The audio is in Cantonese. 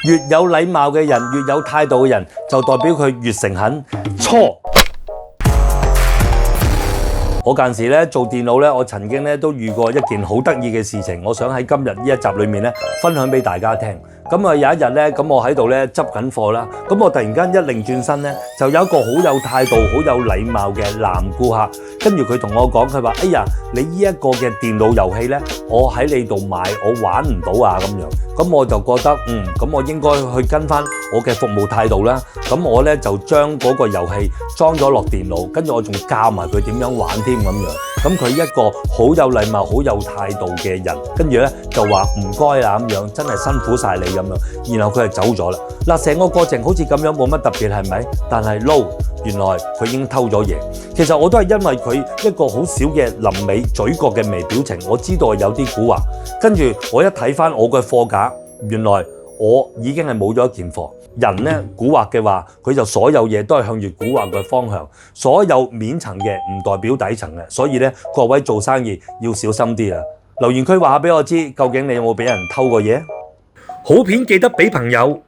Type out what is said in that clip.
越有禮貌嘅人，越有態度嘅人，就代表佢越誠懇。錯。我間時咧做電腦咧，我曾經咧都遇過一件好得意嘅事情，我想喺今日呢一集裏面咧分享俾大家聽。咁啊有一日咧，咁我喺度咧執緊貨啦，咁我突然間一擰轉身咧，就有一個好有態度、好有禮貌嘅男顧客，跟住佢同我講，佢話：哎呀，你呢一個嘅電腦遊戲咧，我喺你度買，我玩唔到啊咁樣。咁我就覺得，咁我應該去跟翻我嘅服務態度啦。咁我咧就將嗰個遊戲裝咗落電腦，跟住我仲教埋佢點樣玩添咁樣。咁佢一個好有禮貌、好有態度嘅人，跟住咧就話唔該啦咁樣，真係辛苦晒你咁樣。然後佢就走咗啦。嗱，成個過程好似咁樣冇乜特別係咪？但係原來佢已經偷咗嘢。其實我都係因為佢一個好少嘅臨尾嘴角嘅微表情，我知道有啲蠱惑。跟住我一睇翻我嘅貨架，原來我已經係冇咗一件貨。人咧蠱惑嘅話，佢就所有嘢都係向住蠱惑嘅方向。所有面層嘅唔代表底層嘅，所以咧各位做生意要小心啲啊！留言區話下俾我知，究竟你有冇俾人偷過嘢？好片記得俾朋友